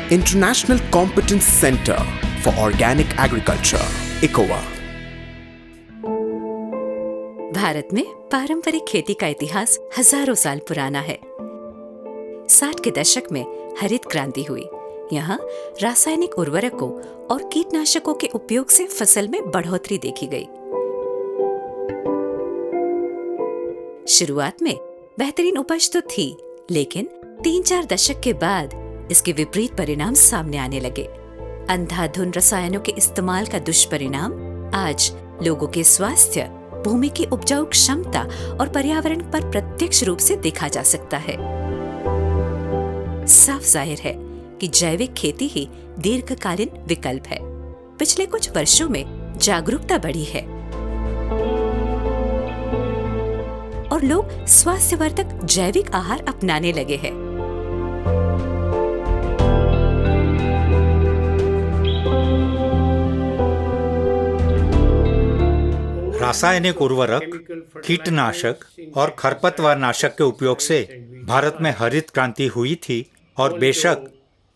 International Competence Center for Organic Agriculture, ICOA। Bharat में पारंपरिक खेती का इतिहास हजारों साल पुराना है। 60 के दशक में हरित क्रांति हुई। यहाँ रासायनिक उर्वरकों और कीटनाशकों के उपयोग से फसल में बढ़ोतरी देखी गई। शुरुआत में बेहतरीन उपज तो थी, लेकिन 3-4 दशक के बाद इसके विपरीत परिणाम सामने आने लगे। अंधाधुंध रसायनों के इस्तेमाल का दुष्परिणाम आज लोगों के स्वास्थ्य, भूमि की उपजाऊ क्षमता और पर्यावरण पर प्रत्यक्ष रूप से देखा जा सकता है। साफ जाहिर है कि जैविक खेती ही दीर्घकालीन विकल्प है। पिछले कुछ वर्षों में जागरूकता बढ़ी है और लोग स्वास्थ्यवर्धक जैविक आहार अपनाने लगे हैं। रासायनिक उर्वरक, कीटनाशक और खरपतवार नाशक के उपयोग से भारत में हरित क्रांति हुई थी और बेशक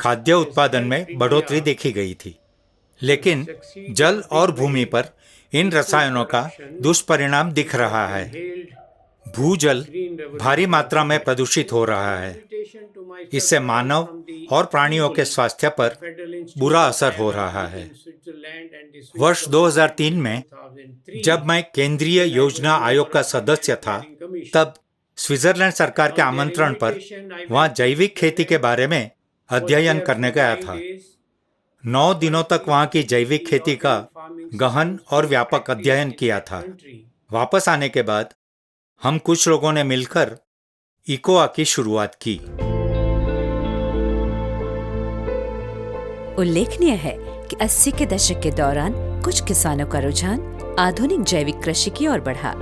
खाद्य उत्पादन में बढ़ोतरी देखी गई थी, लेकिन जल और भूमि पर इन रसायनों का दुष्परिणाम दिख रहा है। भूजल भारी मात्रा में प्रदूषित हो रहा है। इससे मानव और प्राणियों के स्वास्थ्य पर बुरा असर हो रहा है। वर्ष 2003 में जब मैं केंद्रीय योजना आयोग का सदस्य था, तब स्विट्जरलैंड सरकार के आमंत्रण पर वहां जैविक खेती के बारे में अध्ययन करने गया था। 9 दिनों तक वहां की जैविक खेती का गहन और व्यापक अध्ययन किया था। वापस आने के बाद हम कुछ लोगों ने मिलकर इकोआ की शुरुआत की। उल्लेखनीय है कि 80 के दशक के दौरान कुछ किसानों का रुझान आधुनिक जैविक कृषि की ओर बढ़ा।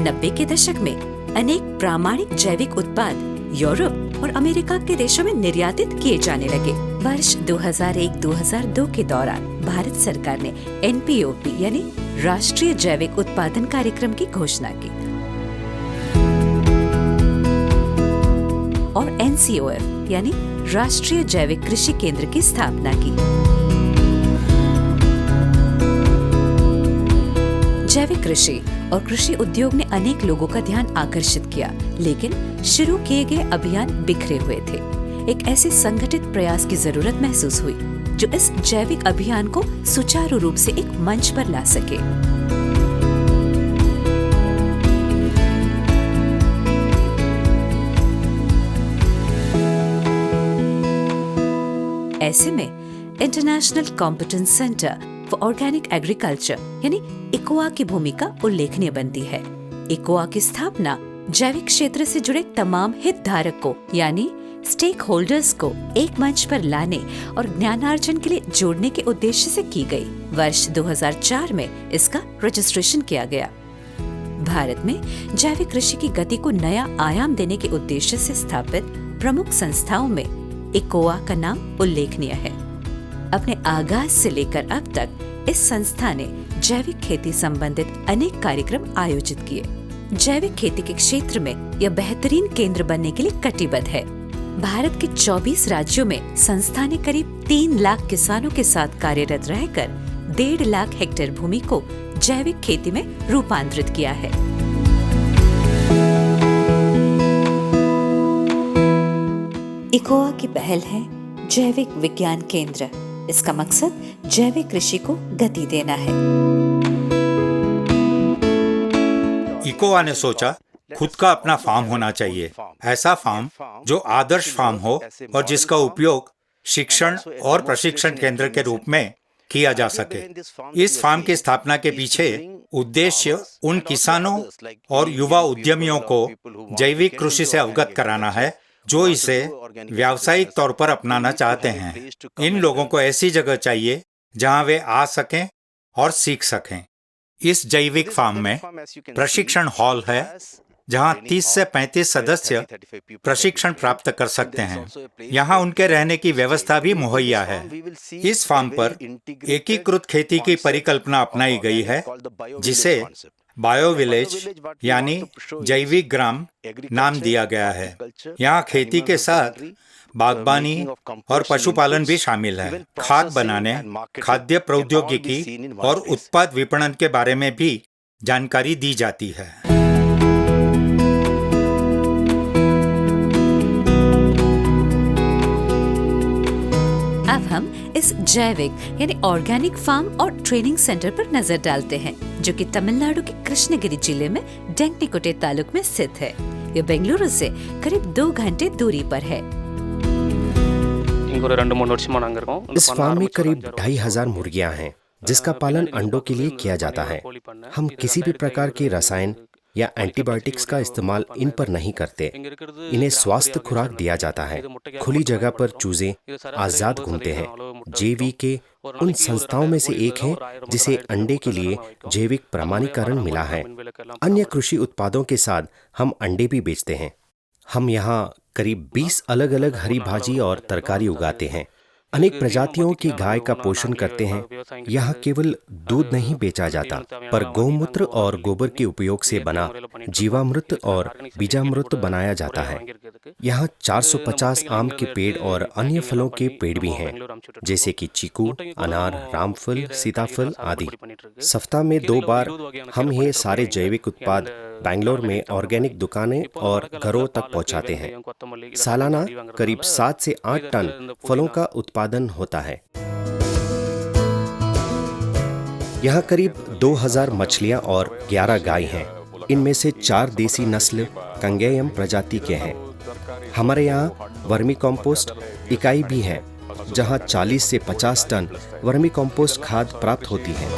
नब्बे के दशक में अनेक प्रामाणिक जैविक उत्पाद यूरोप और अमेरिका के देशों में निर्यातित किए जाने लगे। वर्ष 2001-2002 के दौरान भारत सरकार ने NPOP यानी राष्ट्रीय जैविक उत्पादन कार्यक्रम की घोषणा की और NCOF यानी राष्ट्रीय जैविक कृषि केंद्र की स्थापना की। जैविक कृषि और कृषि उद्योग ने अनेक लोगों का ध्यान आकर्षित किया, लेकिन शुरू किए गए अभियान बिखरे हुए थे। एक ऐसे संगठित प्रयास की जरूरत महसूस हुई जो इस जैविक अभियान को सुचारू रूप से एक मंच पर ला सके। ऐसे में international competence centre for organic agriculture यानी इकोआ की भूमिका उल्लेखनीय बनती है। इकोआ की स्थापना जैविक क्षेत्र से जुड़े तमाम हितधारक को यानी स्टेक होल्डर्स को एक मंच पर लाने और ज्ञानार्जन के लिए जोड़ने के उद्देश्य से की गई। वर्ष 2004 में इसका रजिस्ट्रेशन किया गया। भारत में जैविक कृषि की गति को नया आयाम देने के उद्देश्य से स्थापित प्रमुख संस्थाओं में इकोआ का नाम उल्लेखनीय है। अपने आगाज से लेकर अब तक इस संस्था ने जैविक खेती संबंधित अनेक कार्यक्रम आयोजित किए। जैविक खेती के क्षेत्र में यह बेहतरीन केंद्र बनने के लिए कटिबद्ध है। भारत के 24 राज्यों में संस्था ने करीब 3 लाख किसानों के साथ कार्यरत रहकर 1.5 लाख हेक्टेयर भूमि को जैविक खेती में रूपांतरित किया है। इकोआ की पहल है जैविक विज्ञान केंद्र। इसका मकसद जैविक कृषि को गति देना है। इकोआ ने सोचा खुद का अपना फार्म होना चाहिए, ऐसा फार्म जो आदर्श फार्म हो और जिसका उपयोग शिक्षण और प्रशिक्षण केंद्र के रूप में किया जा सके। इस फार्म की स्थापना के पीछे उद्देश्य उन किसानों और युवा उद्यमियों को जैविक कृषि से अवगत कराना है जो इसे व्यावसायिक तौर पर अपनाना चाहते हैं। इन लोगों को ऐसी जगह चाहिए जहां वे आ सकें और सीख सकें। इस जैविक फार्म में प्रशिक्षण हॉल है जहां 30 से 35 सदस्य प्रशिक्षण प्राप्त कर सकते हैं। यहां उनके रहने की व्यवस्था भी मुहैया है। इस फार्म पर एकीकृत खेती की परिकल्पना अपनाई गई है, जिसे बायो विलेज यानी जैविक ग्राम नाम दिया गया है। यहाँ खेती के साथ बागबानी और पशुपालन भी शामिल है। खाद बनाने, खाद्य प्रौद्योगिकी और उत्पाद विपणन के बारे में भी जानकारी दी जाती है। अब हम इस जैविक यानी ऑर्गेनिक फार्म और ट्रेनिंग सेंटर पर नजर डालते हैं, जो कि तमिलनाडु के कृष्णगिरी जिले में डेंगनीकोटे तालुक में स्थित है। ये बेंगलुरु से करीब 2 घंटे दूरी पर है। इस फार्म में करीब 2500 मुर्गियां हैं, जिसका पालन अंडों के लिए किया जाता है। हम किसी भी प्रकार के रसायन या एंटीबायोटिक्स का इस्तेमाल इन पर नहीं करते। इन्हें स्वास्थ्य खुराक दिया जाता है। खुली जगह पर चूजे आजाद घूमते हैं। JVK उन संस्थाओं में से एक है जिसे अंडे के लिए जैविक प्रमाणीकरण मिला है। अन्य कृषि उत्पादों के साथ हम अंडे भी बेचते हैं। हम यहाँ करीब 20 अलग अलग हरी भाजी और तरकारी उगाते हैं। अनेक प्रजातियों की गाय का पोषण करते हैं। यहाँ केवल दूध नहीं बेचा जाता, पर गौमूत्र और गोबर के उपयोग से बना जीवामृत और बीजामृत बनाया जाता है। यहाँ 450 आम के पेड़ और अन्य फलों के पेड़ भी हैं, जैसे कि चीकू, अनार, रामफल, सीताफल आदि। सप्ताह में 2 बार हम ये सारे जैविक उत्पाद बैंगलोर में ऑर्गेनिक दुकानें और घरों तक पहुँचाते हैं। सालाना करीब 7 से 8 टन फलों का उत्पादन होता है। यहाँ करीब 2000 मछलियाँ और 11 गाय हैं। इनमें से 4 देसी नस्ल कंगेयम प्रजाति के हैं। हमारे यहाँ वर्मी कंपोस्ट इकाई भी है, जहाँ 40 से 50 टन वर्मी कंपोस्ट खाद प्राप्त होती है।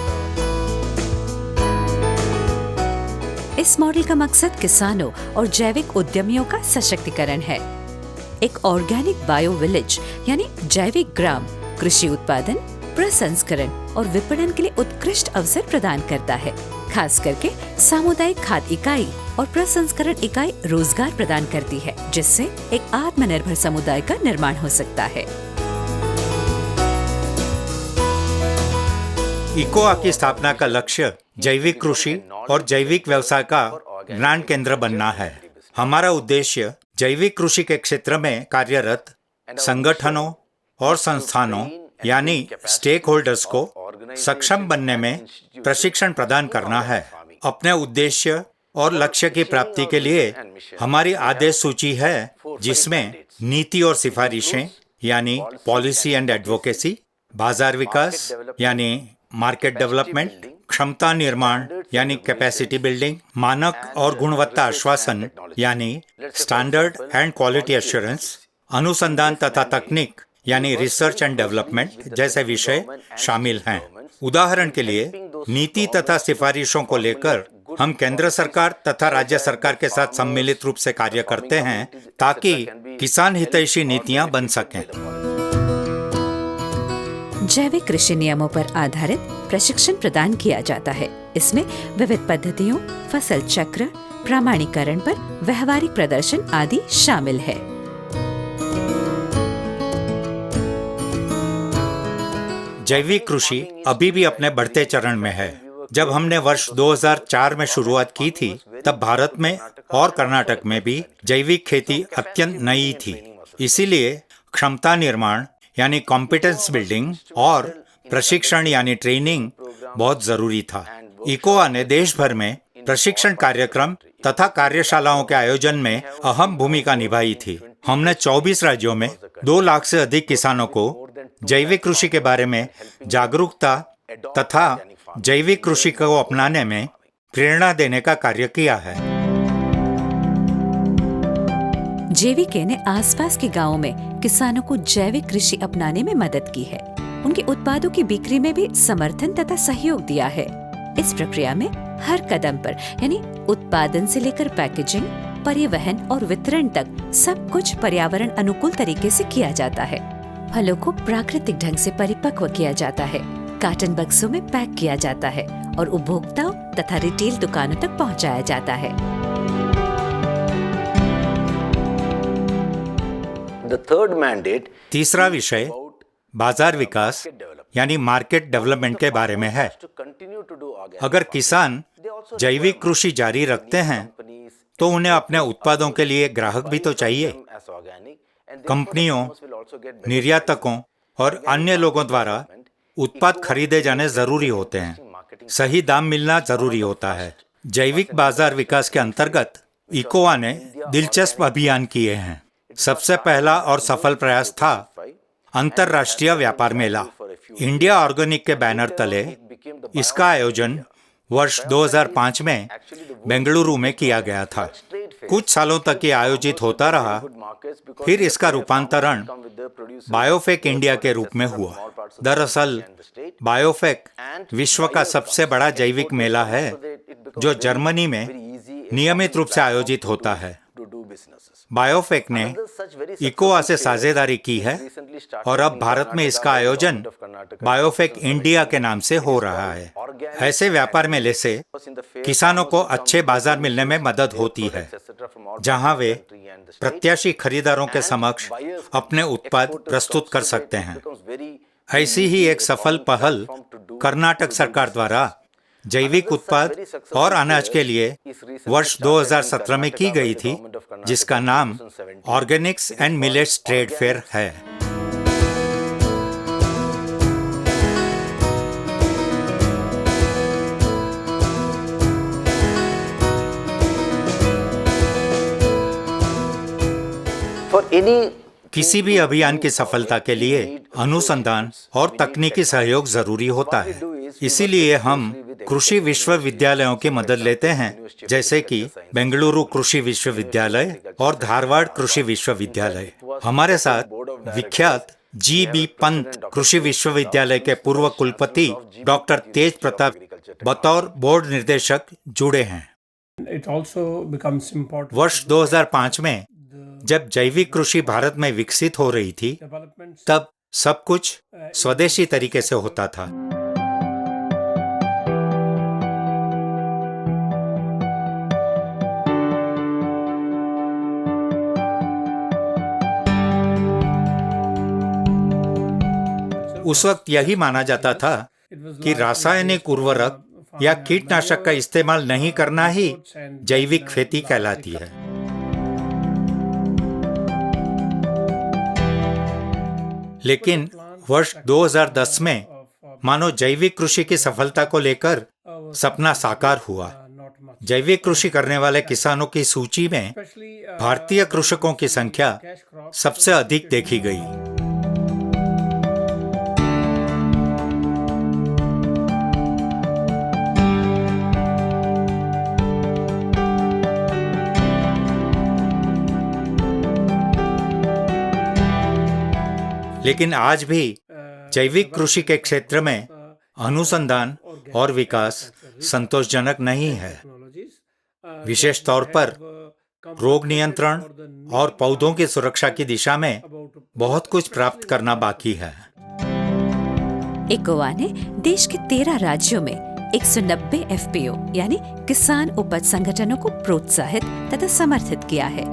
इस मॉडल का मकसद किसानों और जैविक उद्यमियों का सशक्तिकरण है। एक ऑर्गेनिक बायो विलेज यानी जैविक ग्राम कृषि उत्पादन, प्रसंस्करण और विपणन के लिए उत्कृष्ट अवसर प्रदान करता है। खास करके सामुदायिक खाद्य इकाई और प्रसंस्करण इकाई रोजगार प्रदान करती है, जिससे एक आत्मनिर्भर समुदाय का निर्माण हो सकता है। इकोआ की स्थापना का लक्ष्य जैविक कृषि और जैविक व्यवसाय का ज्ञान केंद्र बनना है। हमारा उद्देश्य जैविक कृषि के क्षेत्र में कार्यरत संगठनों और संस्थानों यानी स्टेक होल्डर्स को सक्षम बनने में प्रशिक्षण प्रदान करना है। अपने उद्देश्य और लक्ष्य की प्राप्ति के लिए हमारी आदेश सूची है, जिसमें नीति और सिफारिशें यानी पॉलिसी एंड एडवोकेसी, बाजार विकास यानी मार्केट डेवलपमेंट, क्षमता निर्माण यानी कैपेसिटी बिल्डिंग, मानक और गुणवत्ता आश्वासन यानी स्टैंडर्ड एंड क्वालिटी एश्योरेंस, अनुसंधान तथा तकनीक यानी रिसर्च एंड डेवलपमेंट जैसे विषय शामिल हैं। उदाहरण के लिए नीति तथा सिफारिशों को लेकर हम केंद्र सरकार तथा राज्य सरकार के साथ सम्मिलित रूप से कार्य करते हैं, ताकि किसान हितैषी नीतियां बन सकें। जैविक कृषि नियमों पर आधारित प्रशिक्षण प्रदान किया जाता है। इसमें विविध पद्धतियों, फसल चक्र, प्रमाणीकरण पर व्यवहारिक प्रदर्शन आदि शामिल है। जैविक कृषि अभी भी अपने बढ़ते चरण में है। जब हमने वर्ष 2004 में शुरुआत की थी, तब भारत में और कर्नाटक में भी जैविक खेती अत्यंत नई थी। इसीलिए क्षमता निर्माण यानी कॉम्पिटेंस बिल्डिंग और प्रशिक्षण यानी ट्रेनिंग बहुत जरूरी था। इकोआ ने देश भर में प्रशिक्षण कार्यक्रम तथा कार्यशालाओं के आयोजन में अहम भूमिका निभाई थी। हमने 24 राज्यों में 2 लाख से अधिक किसानों को जैविक कृषि के बारे में जागरूकता तथा जैविक कृषि को अपनाने में प्रेरणा देने का कार्य किया है। JVK ने आसपास के गांवों में किसानों को जैविक कृषि अपनाने में मदद की है। उनके उत्पादों की बिक्री में भी समर्थन तथा सहयोग दिया है। इस प्रक्रिया में हर कदम पर यानी उत्पादन से लेकर पैकेजिंग, परिवहन और वितरण तक सब कुछ पर्यावरण अनुकूल तरीके से किया जाता है। फलों को प्राकृतिक ढंग से परिपक्व किया जाता है, कार्टन बक्सों में पैक किया जाता है और उपभोक्ताओं तथा रिटेल दुकानों तक पहुंचाया जाता है। the third mandate तीसरा विषय बाजार विकास यानी मार्केट डेवलपमेंट के बारे में है। to continue to do organic. अगर किसान जैविक कृषि जारी रखते हैं तो उन्हें अपने उत्पादों के लिए ग्राहक भी तो चाहिए। as organic and कंपनियों, will also get better निर्यातकों और अन्य लोगों द्वारा उत्पाद खरीदे जाने जरूरी होते हैं। सही दाम मिलना जरूरी होता है। जैविक बाजार विकास के अंतर्गत इकोवा ने दिलचस्प अभियान किए हैं। सबसे पहला और सफल प्रयास था अंतर्राष्ट्रीय व्यापार मेला। इंडिया ऑर्गेनिक के बैनर तले इसका आयोजन वर्ष 2005 में बेंगलुरु में किया गया था। कुछ सालों तक ये आयोजित होता रहा, फिर इसका रूपांतरण बायोफेक इंडिया के रूप में हुआ। दरअसल बायोफेक विश्व का सबसे बड़ा जैविक मेला है जो जर्मनी में नियमित रूप से आयोजित होता है। बायोफेक ने इकोवा से साझेदारी की है और अब भारत में इसका आयोजन बायोफेक इंडिया के नाम से हो रहा है। ऐसे व्यापार मेले से किसानों को अच्छे बाजार मिलने में मदद होती है, जहां वे प्रत्याशी खरीदारों के समक्ष अपने उत्पाद प्रस्तुत कर सकते हैं। ऐसी ही एक सफल पहल कर्नाटक सरकार द्वारा जैविक उत्पाद और अनाज के लिए वर्ष 2017 में की गई थी, जिसका नाम Organics and millets trade fair है। for any किसी भी अभियान की सफलता के लिए अनुसंधान और तकनीकी सहयोग जरूरी होता है। इसीलिए हम कृषि विश्वविद्यालयों की मदद लेते हैं, जैसे कि बेंगलुरु कृषि विश्वविद्यालय और धारवाड़ कृषि विश्वविद्यालय। हमारे साथ विख्यात जी.बी. पंत कृषि विश्वविद्यालय के पूर्व कुलपति डॉक्टर तेज प्रताप बतौर बोर्ड निर्देशक जुड़े हैं। वर्ष 2005 में जब जैविक कृषि भारत में विकसित हो रही थी, तब सब कुछ स्वदेशी तरीके से होता था। उस वक्त यही माना जाता था कि रासायनिक उर्वरक या कीटनाशक का इस्तेमाल नहीं करना ही जैविक खेती कहलाती है। लेकिन वर्ष 2010 में मानो जैविक कृषि की सफलता को लेकर सपना साकार हुआ। जैविक कृषि करने वाले किसानों की सूची में भारतीय कृषकों की संख्या सबसे अधिक देखी गई। लेकिन आज भी जैविक कृषि के क्षेत्र में अनुसंधान और विकास संतोषजनक नहीं है। विशेष तौर पर रोग नियंत्रण और पौधों की सुरक्षा की दिशा में बहुत कुछ प्राप्त करना बाकी है। इकोवा ने देश के 13 राज्यों में 190 एफपीओ यानी किसान उपज संगठनों को प्रोत्साहित तथा समर्थित किया है।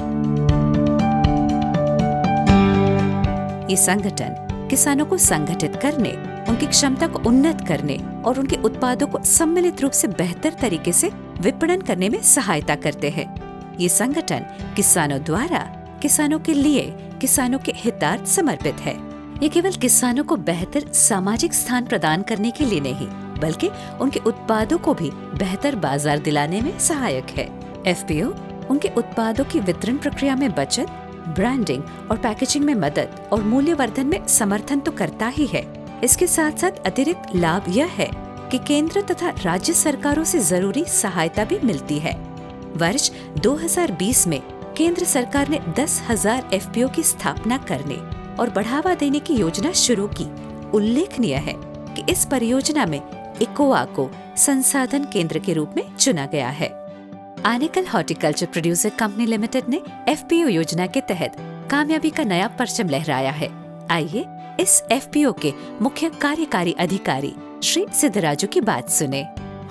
ये संगठन किसानों को संगठित करने, उनकी क्षमता को उन्नत करने और उनके उत्पादों को सम्मिलित रूप से बेहतर तरीके से विपणन करने में सहायता करते हैं। ये संगठन किसानों द्वारा, किसानों के लिए, किसानों के हितार्थ समर्पित है। ये केवल किसानों को बेहतर सामाजिक स्थान प्रदान करने के लिए नहीं, बल्कि उनके उत्पादों को भी बेहतर बाजार दिलाने में सहायक है। एफपीओ उनके उत्पादों की वितरण प्रक्रिया में बचत, ब्रांडिंग और पैकेजिंग में मदद और मूल्यवर्धन में समर्थन तो करता ही है। इसके साथ साथ अतिरिक्त लाभ यह है कि केंद्र तथा राज्य सरकारों से जरूरी सहायता भी मिलती है। वर्ष 2020 में केंद्र सरकार ने 10,000 एफपीओ की स्थापना करने और बढ़ावा देने की योजना शुरू की। उल्लेखनीय है कि इस परियोजना में इकोवा को संसाधन केंद्र के रूप में चुना गया है। Anekal horticulture producer company limited ने एफपीओ योजना के तहत कामयाबी का नया परचम लहराया है। आइए इस एफपीओ के मुख्य कार्यकारी अधिकारी श्री सिद्धराजू की बात सुने।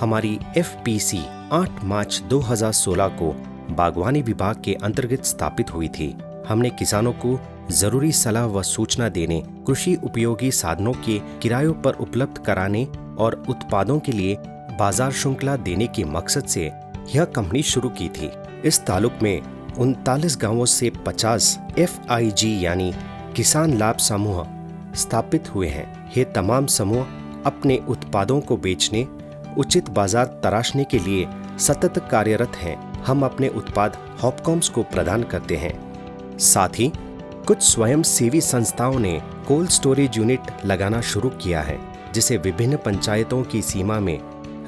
हमारी एफपीसी 8 मार्च 2016 को बागवानी विभाग के अंतर्गत स्थापित हुई थी। हमने किसानों को जरूरी सलाह व सूचना देने, कृषि उपयोगी साधनों के किरायों पर उपलब्ध कराने और उत्पादों के लिए बाजार श्रृंखला देने के मकसद से यह कंपनी शुरू की थी। इस तालुक में 39 गांवों से 50 FIG यानी किसान लाभ समूह स्थापित हुए हैं। ये तमाम समूह अपने उत्पादों को बेचने, उचित बाजार तराशने के लिए सतत कार्यरत हैं। हम अपने उत्पाद हॉपकॉम्स को प्रदान करते हैं। साथ ही कुछ स्वयंसेवी संस्थाओं ने कोल्ड स्टोरेज यूनिट लगाना शुरू किया है, जिसे विभिन्न पंचायतों की सीमा में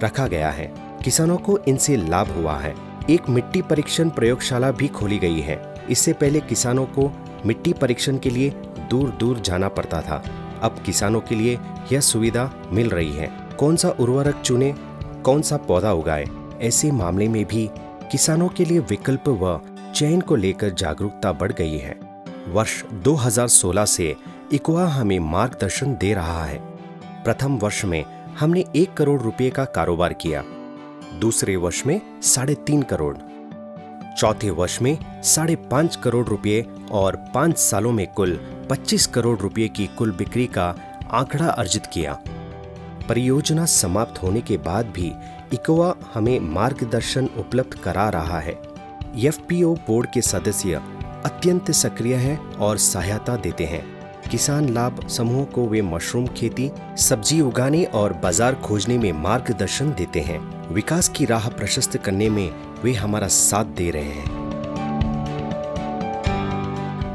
रखा गया है। किसानों को इनसे लाभ हुआ है। एक मिट्टी परीक्षण प्रयोगशाला भी खोली गई है। इससे पहले किसानों को मिट्टी परीक्षण के लिए दूर दूर जाना पड़ता था। अब किसानों के लिए यह सुविधा मिल रही है। कौन सा उर्वरक चुने, कौन सा पौधा उगाए, ऐसे मामले में भी किसानों के लिए विकल्प व चयन को लेकर जागरूकता बढ़ गई है। वर्ष 2016 से इकोआ हमें मार्गदर्शन दे रहा है। प्रथम वर्ष में हमने 1 करोड़ रुपए का कारोबार किया, दूसरे वर्ष में 3.5 करोड़, चौथे वर्ष में 5.5 करोड़ रुपए और 5 सालों में कुल 25 करोड़ रुपए की कुल बिक्री का आंकड़ा अर्जित किया। परियोजना समाप्त होने के बाद भी इकोआ हमें मार्गदर्शन उपलब्ध करा रहा है। FPO बोर्ड के सदस्य अत्यंत सक्रिय हैं और सहायता देते हैं। किसान लाभ समूह को वे मशरूम खेती, सब्जी उगाने और बाजार खोजने में मार्गदर्शन देते हैं। विकास की राह प्रशस्त करने में वे हमारा साथ दे रहे हैं।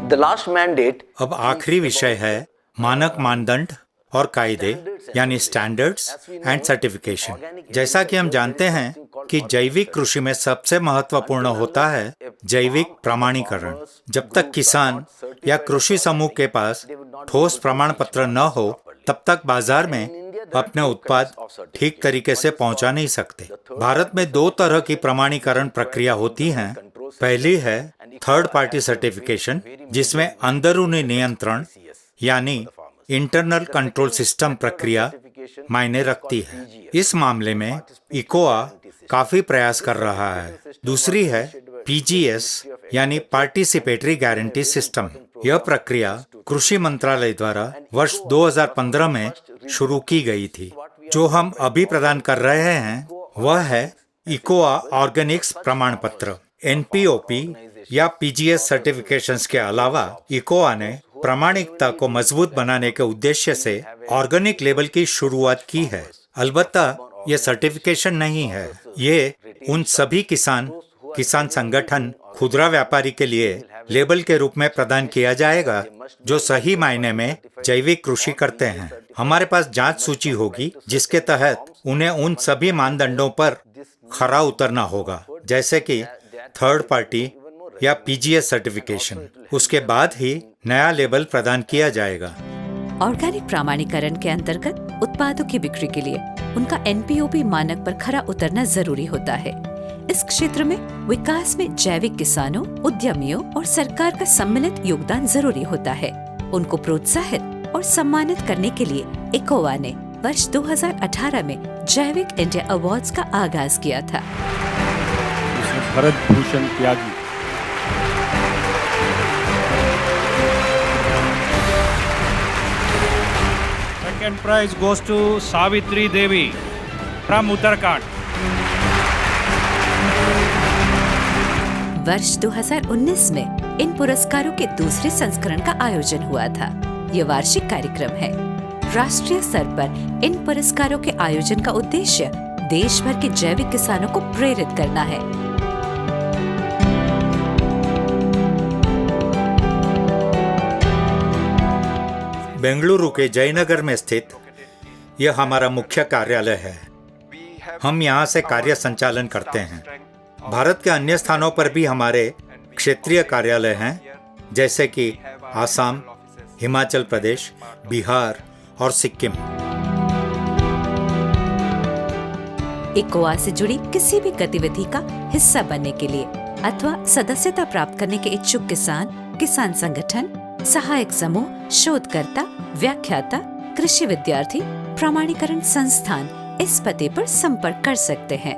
The last mandate अब आखिरी विषय है मानक मानदंड और कायदे यानी स्टैंडर्ड्स एंड सर्टिफिकेशन। जैसा कि हम जानते हैं कि जैविक कृषि में सबसे महत्वपूर्ण होता है जैविक प्रमाणीकरण। जब तक किसान या कृषि समूह के पास ठोस प्रमाण पत्र न हो, तब तक बाजार में अपने उत्पाद ठीक तरीके से पहुंचा नहीं सकते। भारत में 2 तरह की प्रमाणीकरण प्रक्रिया होती हैं। पहली है थर्ड पार्टी सर्टिफिकेशन, जिसमें अंदरूनी नियंत्रण यानी इंटरनल कंट्रोल सिस्टम प्रक्रिया मायने रखती है। इस मामले में इकोआ काफी प्रयास कर रहा है। दूसरी है PGS यानी पार्टिसिपेटरी गारंटी सिस्टम। यह प्रक्रिया कृषि मंत्रालय द्वारा वर्ष 2015 में शुरू की गई थी। जो हम अभी प्रदान कर रहे हैं वह है इकोआ ऑर्गेनिक्स प्रमाण पत्र। NPOP या PGS सर्टिफिकेशंस के अलावा इकोआ ने प्रामाणिकता को मजबूत बनाने के उद्देश्य से ऑर्गेनिक लेबल की शुरुआत की है। अलबत्ता ये सर्टिफिकेशन नहीं है, ये उन सभी किसान संगठन, खुदरा व्यापारी के लिए लेबल के रूप में प्रदान किया जाएगा जो सही मायने में जैविक कृषि करते हैं। हमारे पास जांच सूची होगी जिसके तहत उन्हें उन सभी मानदंडों पर खरा उतरना होगा, जैसे कि थर्ड पार्टी या PGS सर्टिफिकेशन। उसके बाद ही नया लेबल प्रदान किया जाएगा। ऑर्गेनिक प्रमाणीकरण के अंतर्गत उत्पादों की बिक्री के लिए उनका NPOP मानक पर खरा उतरना जरूरी होता है। इस क्षेत्र में विकास में जैविक किसानों, उद्यमियों और सरकार का सम्मिलित योगदान जरूरी होता है। उनको प्रोत्साहित और सम्मानित करने के लिए इकोआ ने वर्ष 2018 में जैविक इंडिया अवार्ड्स का आगाज किया था। Bharat Bhushan Tyagi, second prize goes to Savitri Devi from Uttarakhand. वर्ष 2019 में इन पुरस्कारों के दूसरे संस्करण का आयोजन हुआ था। ये वार्षिक कार्यक्रम है। राष्ट्रीय स्तर पर इन पुरस्कारों के आयोजन का उद्देश्य देश भर के जैविक किसानों को प्रेरित करना है। बेंगलुरु के जयनगर में स्थित यह हमारा मुख्य कार्यालय है। हम यहाँ से कार्य संचालन करते हैं। भारत के अन्य स्थानों पर भी हमारे क्षेत्रीय कार्यालय हैं, जैसे कि आसाम, हिमाचल प्रदेश, बिहार और सिक्किम। इकोआ से जुड़ी किसी भी गतिविधि का हिस्सा बनने के लिए अथवा सदस्यता प्राप्त करने के इच्छुक किसान संगठन, सहायक समूह, शोधकर्ता, व्याख्याता, कृषि विद्यार्थी, प्रमाणीकरण संस्थान इस पते पर संपर्क कर सकते हैं।